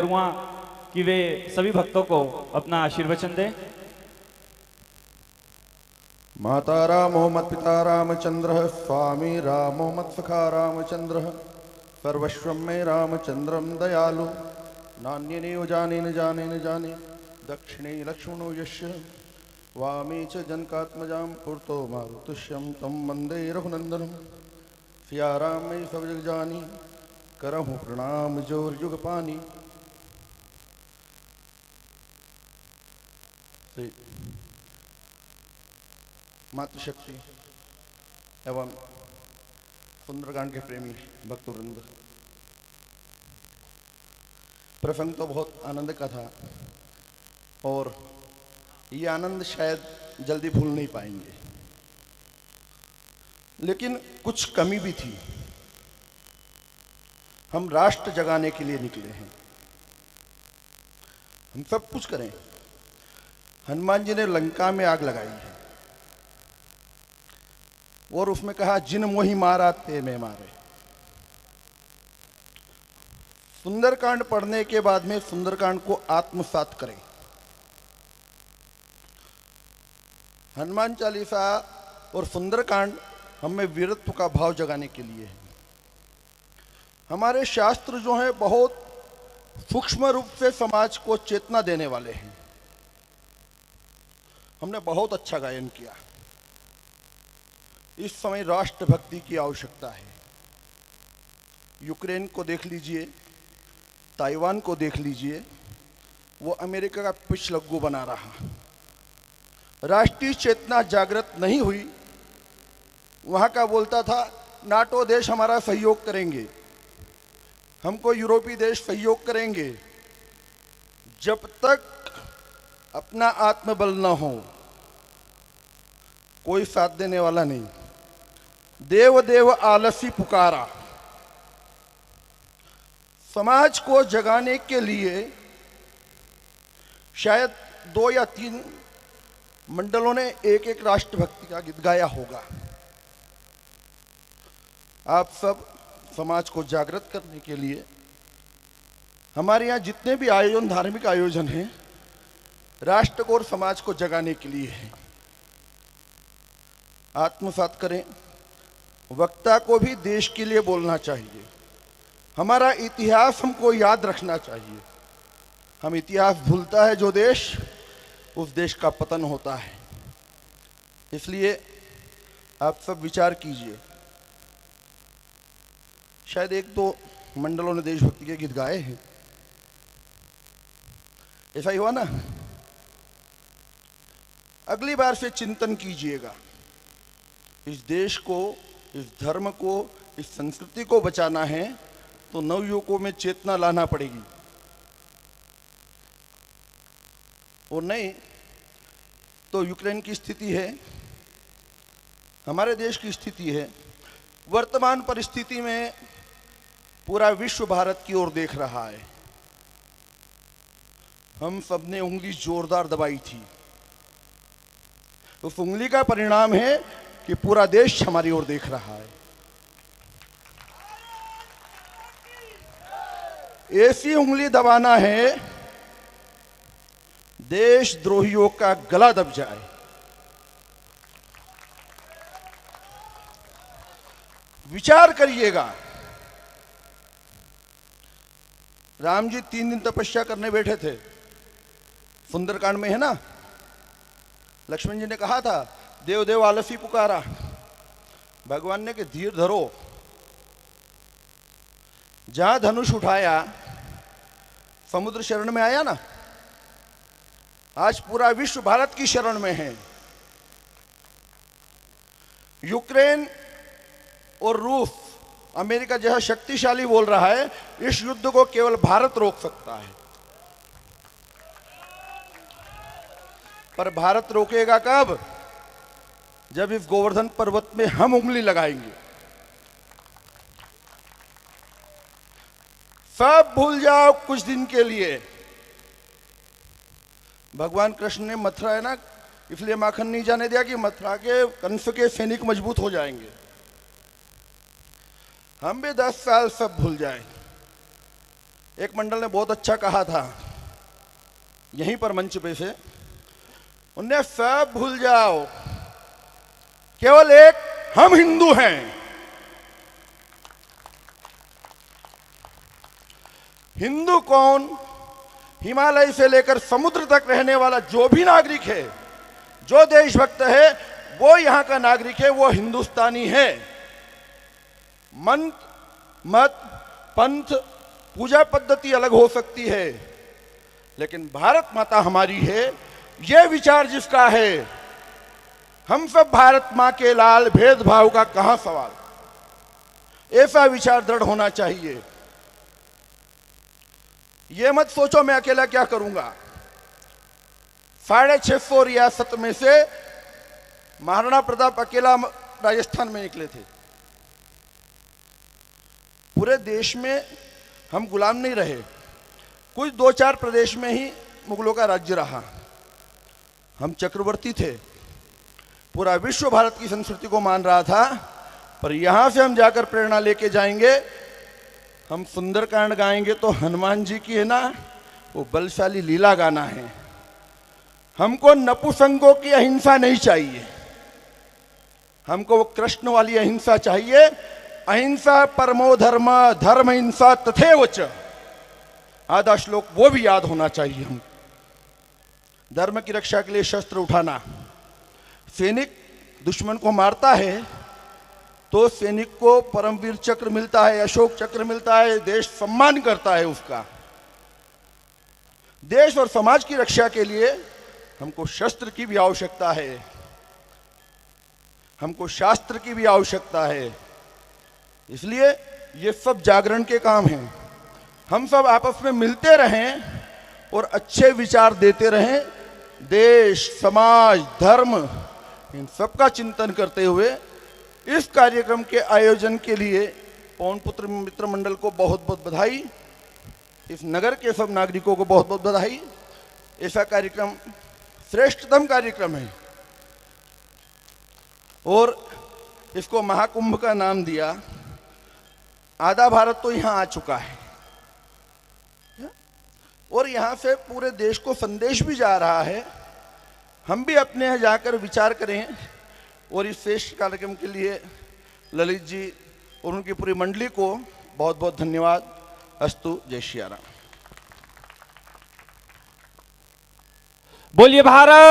करूँगा कि वे सभी भक्तों को अपना आशीर्वचन दें। माता रामो मत पिता रामचंद्र स्वामी रामो मत सखा रामचंद्र सर्वस्व में रामचंद्रम दयालु नान्यनेव जाने न जाने न जाने दक्षिणे लक्ष्मणो यस्य वामे च जनकात्मजां पुरतो मारुतुष्यं तं वन्दे रघुनंदनम सिया राम में सब जग जानी करहु प्रणाम जोर युग पानी। मातृशक्ति एवं सुंदरकांड के प्रेमी भक्तवृंद, प्रसंग तो बहुत आनंद का था और ये आनंद शायद जल्दी भूल नहीं पाएंगे, लेकिन कुछ कमी भी थी। हम राष्ट्र जगाने के लिए निकले हैं, हम सब कुछ करें। हनुमान जी ने लंका में आग लगाई है और उसमें कहा जिन मोहि मारा ते मैं मारे। सुंदरकांड पढ़ने के बाद में सुंदरकांड को आत्मसात करें। हनुमान चालीसा और सुंदरकांड हमें वीरत्व का भाव जगाने के लिए है। हमारे शास्त्र जो हैं बहुत सूक्ष्म रूप से समाज को चेतना देने वाले हैं। हमने बहुत अच्छा गायन किया। इस समय राष्ट्रभक्ति की आवश्यकता है। यूक्रेन को देख लीजिए, ताइवान को देख लीजिए, वो अमेरिका का पिछलग्गू बना रहा। राष्ट्रीय चेतना जागृत नहीं हुई। वहां का बोलता था नाटो देश हमारा सहयोग करेंगे, हमको यूरोपीय देश सहयोग करेंगे। जब तक अपना आत्मबल न हो कोई साथ देने वाला नहीं। देव देव आलसी पुकारा। समाज को जगाने के लिए शायद 2 या 3 मंडलों ने एक एक राष्ट्रभक्ति का गीत गाया होगा। आप सब समाज को जागृत करने के लिए हमारे यहाँ जितने भी आयोजन, धार्मिक आयोजन हैं, राष्ट्र को और समाज को जगाने के लिए है। आत्मसात करें। वक्ता को भी देश के लिए बोलना चाहिए। हमारा इतिहास हमको याद रखना चाहिए। हम इतिहास भूलता है जो देश, उस देश का पतन होता है। इसलिए आप सब विचार कीजिए। शायद 1-2 मंडलों ने देशभक्ति के गीत गाए हैं, ऐसा ही हुआ ना। अगली बार से चिंतन कीजिएगा। इस देश को, इस धर्म को, इस संस्कृति को बचाना है तो नवयुवकों में चेतना लाना पड़ेगी, और नहीं तो यूक्रेन की स्थिति है, हमारे देश की स्थिति है। वर्तमान परिस्थिति में पूरा विश्व भारत की ओर देख रहा है। हम सबने उंगली जोरदार दबाई थी। उस उंगली का परिणाम है कि पूरा देश हमारी ओर देख रहा है। ऐसी उंगली दबाना है देशद्रोहियों का गला दब जाए। विचार करिएगा। राम जी 3 दिन तपस्या करने बैठे थे, सुंदरकांड में है ना। लक्ष्मण जी ने कहा था देव देव आलसी पुकारा। भगवान ने कि धीर धरो। जहां धनुष उठाया समुद्र शरण में आया ना। आज पूरा विश्व भारत की शरण में है। यूक्रेन और रूस, अमेरिका जैसा शक्तिशाली बोल रहा है इस युद्ध को केवल भारत रोक सकता है। पर भारत रोकेगा कब? जब इस गोवर्धन पर्वत में हम उंगली लगाएंगे। सब भूल जाओ कुछ दिन के लिए। भगवान कृष्ण ने मथुरा है ना, इसलिए माखन नहीं जाने दिया कि मथुरा के कंस के सैनिक मजबूत हो जाएंगे। हम भी 10 साल सब भूल जाए। एक मंडल ने बहुत अच्छा कहा था यहीं पर मंच पे से, उन्हें सब भूल जाओ, केवल एक हम हिंदू हैं। हिंदू कौन? हिमालय से लेकर समुद्र तक रहने वाला जो भी नागरिक है, जो देशभक्त है, वो यहां का नागरिक है, वो हिंदुस्तानी है। मंत, मत, पंथ, पूजा पद्धति अलग हो सकती है, लेकिन भारत माता हमारी है, ये विचार जिसका है, हम सब भारत मां के लाल, भेदभाव का कहां सवाल। ऐसा विचार दृढ़ होना चाहिए। ये मत सोचो मैं अकेला क्या करूंगा। 650 रियासत में से महाराणा प्रताप अकेला राजस्थान में निकले थे। पूरे देश में हम गुलाम नहीं रहे, कुछ 2-4 प्रदेश में ही मुगलों का राज्य रहा। हम चक्रवर्ती थे। पूरा विश्व भारत की संस्कृति को मान रहा था, पर यहां से हम जाकर प्रेरणा लेके जाएंगे। हम सुंदरकांड गाएंगे तो हनुमान जी की है ना, वो बलशाली लीला गाना है। हमको नपुसंगों की अहिंसा नहीं चाहिए, हमको वो कृष्ण वाली अहिंसा चाहिए। अहिंसा परमो धर्म, धर्म हिंसा तथैव च। आधा श्लोक वो भी याद होना चाहिए। हम धर्म की रक्षा के लिए शस्त्र उठाना। सैनिक दुश्मन को मारता है तो सैनिक को परमवीर चक्र मिलता है, अशोक चक्र मिलता है, देश सम्मान करता है उसका। देश और समाज की रक्षा के लिए हमको शस्त्र की भी आवश्यकता है, हमको शास्त्र की भी आवश्यकता है। इसलिए ये सब जागरण के काम हैं। हम सब आपस में मिलते रहें और अच्छे विचार देते रहें। देश, समाज, धर्म, इन सब का चिंतन करते हुए इस कार्यक्रम के आयोजन के लिए पवन पुत्र मित्र मंडल को बहुत बहुत बधाई। इस नगर के सब नागरिकों को बहुत बहुत बधाई। ऐसा कार्यक्रम श्रेष्ठतम कार्यक्रम है और इसको महाकुंभ का नाम दिया। आधा भारत तो यहाँ आ चुका है और यहाँ से पूरे देश को संदेश भी जा रहा है। हम भी अपने यहाँ जाकर विचार करें। और इस श्रेष्ठ कार्यक्रम के लिए ललित जी और उनकी पूरी मंडली को बहुत बहुत धन्यवाद। अस्तु। जय श्री राम। बोलिए भारत।